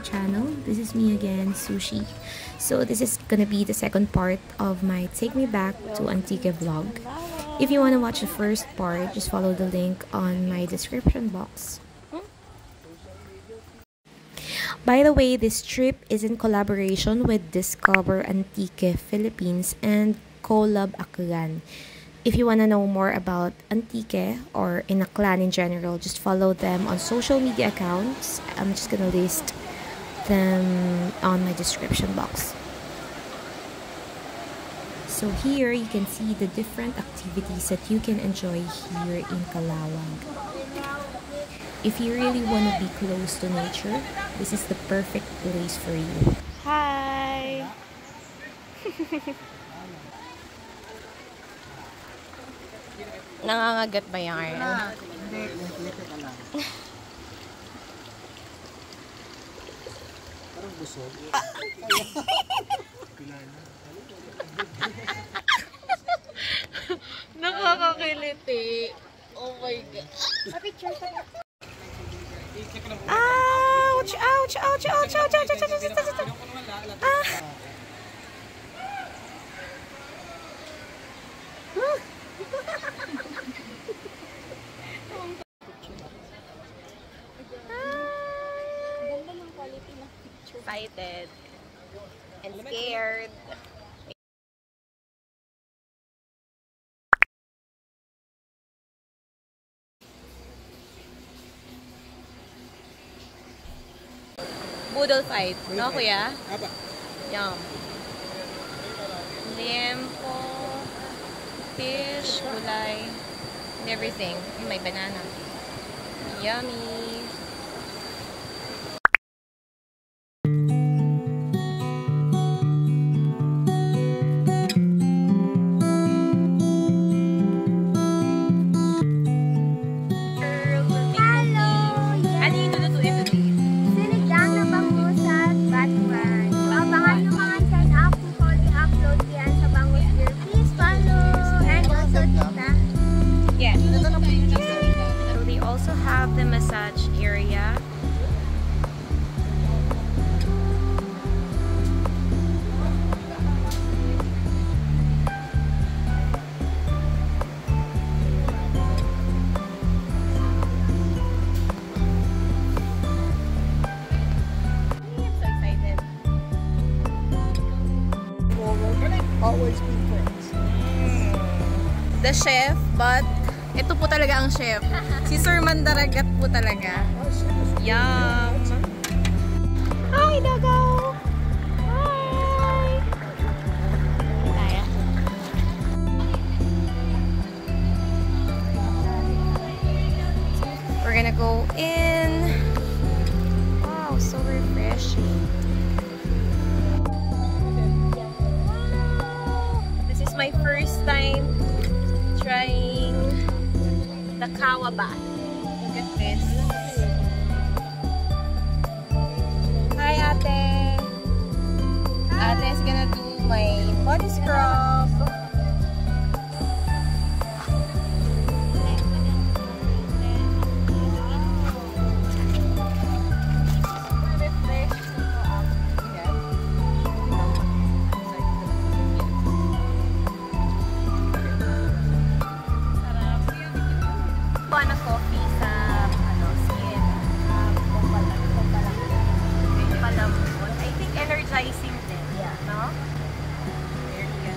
channel. This is me again, Sushee. So this is gonna be the second part of my Take Me Back to Antique vlog. If you want to watch the first part, just follow the link on my description box. By the way, this trip is in collaboration with Discover Antique Philippines and Kolab Akean. If you want to know more about Antique or in Akean in general, just follow them on social media accounts. I'm just gonna list them on my description box. So here you can see the different activities that you can enjoy here in Calawag. If you really want to be close to nature, this is the perfect place for you. Hi! Nangangagat ba yan? Hindi, lipit ka lang. Parang busog. Nakakakiliti. Oh my God. Picture sa ouch! Ouch! Ouch! Ouch! Ouch! Ouch! Ouch! Ouch! Ah! Ganda ng quality ng picture. Excited and scared. Boodle fight, no kuya? Apa? Yum. Liempo, fish, gulay, and everything. May banana. Yummy. So they also have the massage area. I'm so excited. Always be friends. The chef, but ito po talaga ang chef. Si Sir Mandaragat po talaga. Yum! Hi, Dagaw! Hi! Kaya. We're gonna go in. Wow, so refreshing. This is my first time trying the Kawa Bath. Look at this. Hi, Ate. Ate is gonna do my body scrub. Ano coffee sa skin. Palambot. I think energizing din. Yeah. No? Very good.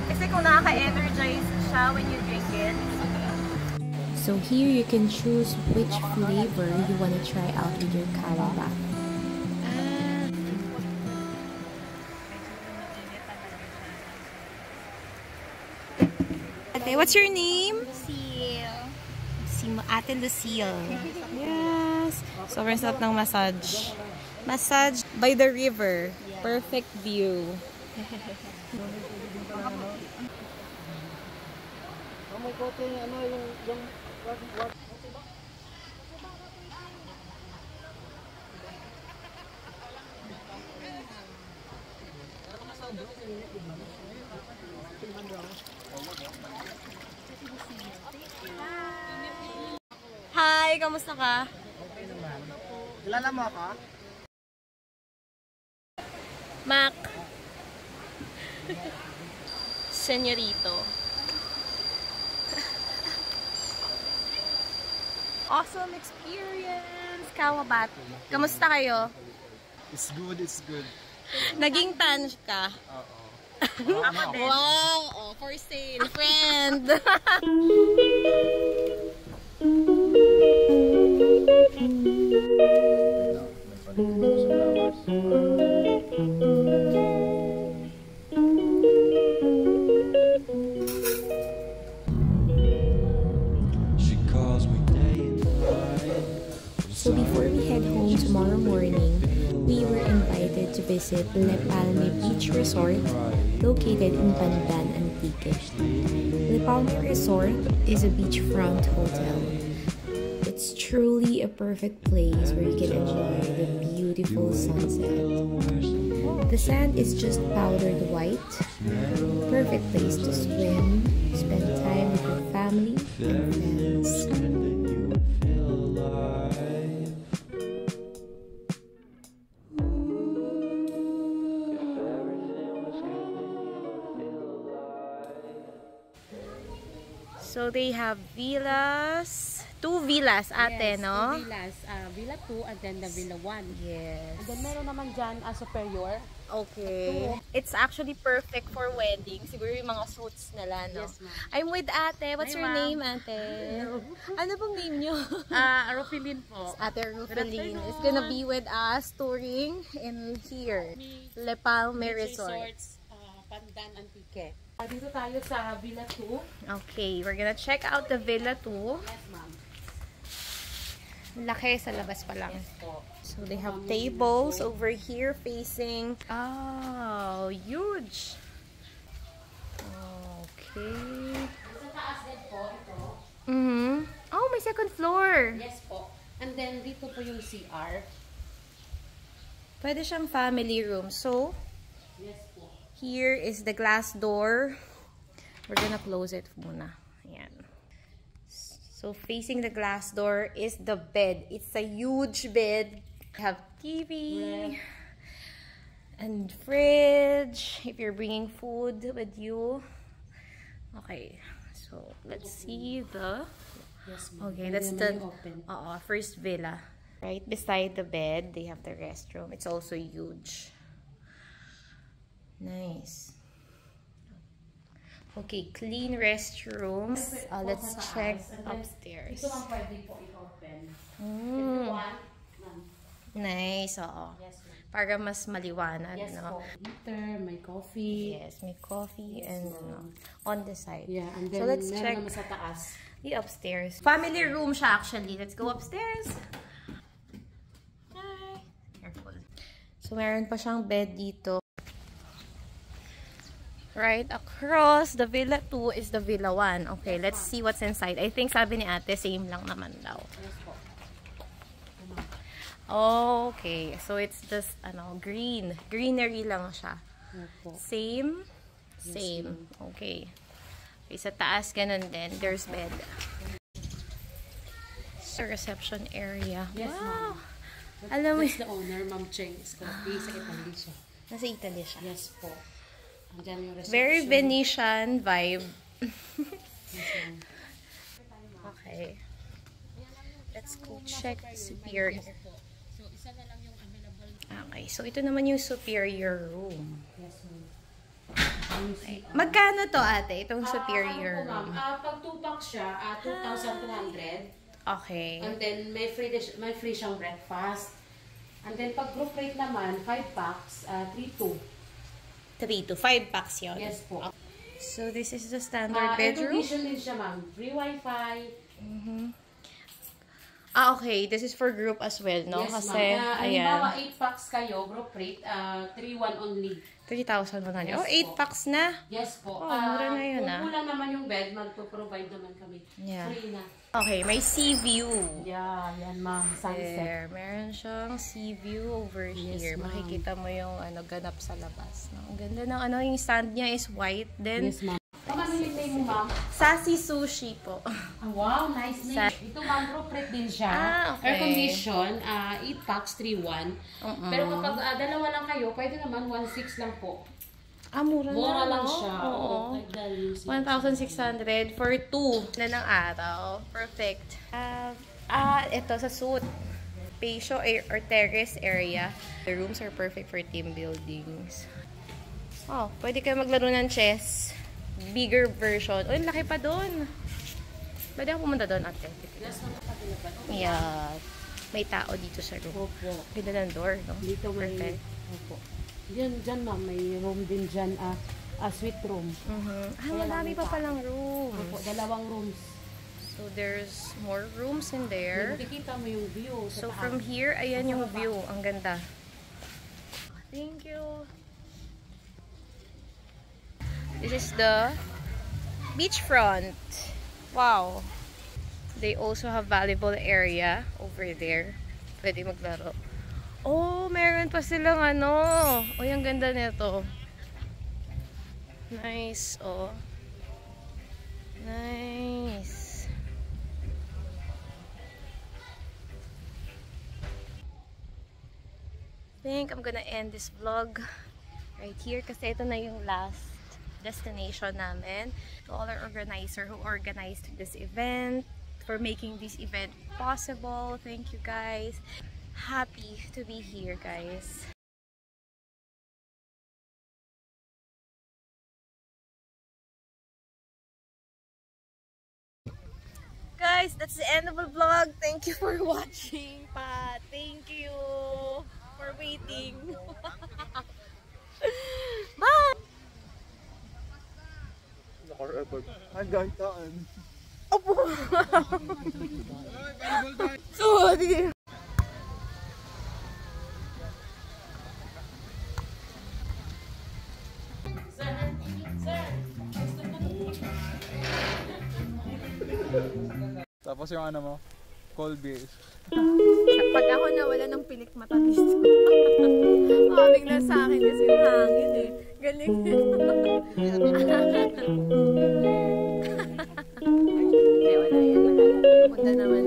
Kasi kung nakaka-energize siya when you drink it. So here you can choose which flavor you want to try out with your Kawa Bath. Okay, what's your name? Ate Lucille. Yes. Sobrang sarap ng massage. Massage by the river. Perfect view. May kote, ano yung Hi, kamusta ka? Okay naman. Kilala mo ako? Mac. Senyorito. Awesome experience! Kawa Bath. Kamusta kayo? It's good, it's good. Naging tan ka? Oo. Wow! Oh, for sale, friend! So before we head home tomorrow morning, we were invited to visit Le Palme Beach Resort located in Pandan Antique. Le Palme Resort is a beachfront hotel. It's truly a perfect place where you can enjoy the beautiful sunset. The sand is just powdered white, perfect place to swim, spend time with your family and friends. So they have villas. 2 villas ate, Yes, no? 2 villas. Villa 2 and then the Villa 1. Yes. And then meron naman dyan superior. Okay. It's actually perfect for wedding. Siguro yung mga suits nila, no? Yes, ma'am. I'm with ate. What's Hi, your ma'am. name, ate? Ano bang name nyo? Rofelin po. Ate Rufeline is afternoon. gonna be with us touring in here. Le Palme Resorts. Pandan Antique. Dito tayo sa Villa 2. Okay, we're gonna check out the Villa 2. Yes, ma'am. Laki sa labas pa lang. Yes po. So they have tables over here facing. Oh, huge. Okay. Sa taas din po ito. Oh, may second floor. Yes po. And then dito po yung CR. Pwede siyang family room. So, Yes po. here is the glass door. We're gonna close it muna. Ayan. So, facing the glass door is the bed. It's a huge bed. We have TV and fridge if you're bringing food with you. Okay. So, let's see the... Yes, ma'am. Okay, And that's then the open. first villa. Right beside the bed, they have the restroom. It's also huge. Nice. Okay, clean restrooms. Let's check upstairs. Ito man pwede po i-open. If Mm, you want, ma'am. nice, oo. Yes, ma'am. Para mas maliwanag, Yes no? po. Heater, may coffee. Yes, may coffee and ma'am. on the side. Yeah, and then So let's meron check naman sa taas. the upstairs. Family room siya actually. Let's go upstairs. Hi. Careful. So meron pa siyang bed dito. Right across the Villa 2 is the Villa 1. Okay, let's see what's inside. I think sabi ni ate, same lang naman daw. Yes po. Okay, so it's just, greenery lang siya. Yes po. Same? Same. Okay. Okay, sa taas, ganun din. There's bed. Sa reception area. Yes, Wow! ma'am. Alam mo, That's the owner, Ma'am Cheng. Sa Italy siya. nasa Italy siya. Yes po. Andiyan yung reception. Very Venetian vibe. Yes, ma'am. Okay. Let's go check superior. So, isa na lang yung available. Okay, so ito naman yung superior room. Yes, ma'am. Okay. Magkano to ate, itong superior Ano po, room? ma'am? Pag 2 packs siya, 2,200. Okay. And then, may free siyang breakfast. And then, pag group rate naman, 5 packs, 3,200. 3 to 5 packs yun. Yes po. So this is the standard bedroom? Air condition din siya, ma'am. Free wifi. Okay. This is for group as well, no? Yes, Kasi, ma'am. Halimbawa, ayan. 8 packs kayo, group rate, 3,100 only. 3,100. Yes Oh, 8 po. packs na. Yes po. Oh, mura na yun, Kung kulang naman yung bed, magpo-provide naman kami. Yeah. Free na. Okay, may sea view. Yeah, yan ma'am. Sunset. There. Meron siyang sea view over Yes, here. ma'am. Makikita mo yung ganap sa labas. No? Ang ganda ng yung stand niya is white. Then, Yes, ma'am. Pag ano complete name mo, ma'am? Sassy Sushee po. Ah, wow, nice name. Ito, ma'am, group rate din siya. Okay. Air condition, 8 packs, 3-1. Pero kapag dalawa lang kayo, pwede naman 1.6 lang po. Mura Lang no? siya. Oo. 1,600 for 2 na ng araw. Perfect. Ito sa suite. Patio or terrace area. The rooms are perfect for team buildings. Oh, pwede kayo maglaro ng chess. Bigger version. Oh, laki pa doon. Pwede ako pumunta doon, ate. Yeah. May tao dito sa room. Opo. Ganda ng door, no? Dito may... Perfect. Opo. Diyan, ma'am, may room din dyan. Suite room. Madami pa palang rooms. Opo, 2 rooms. So, there's more rooms in there. Nakikita mo yung view. So, from here, ayan yung view. Ang ganda. Thank you. This is the beachfront. Wow. They also have volleyball area over there. Pwede maglaro. Oh, meron pa silang ano. Oh, yung ganda nito. Nice. Oh. Nice. I think I'm gonna end this vlog right here kasi ito na yung last destination namin. To all our organizer who organized this event, for making this event possible. Thank you guys. Happy to be here, guys. Guys, that's the end of the vlog. Thank you for watching, pa. Thank you for waiting. Bye! Sorry. Tapos yung ano mo, cold beer. Pag ako nawala ng pilik mata dito. Mabig na sa akin kasi yung hangin eh. Galing. Hindi, wala yan. Punta naman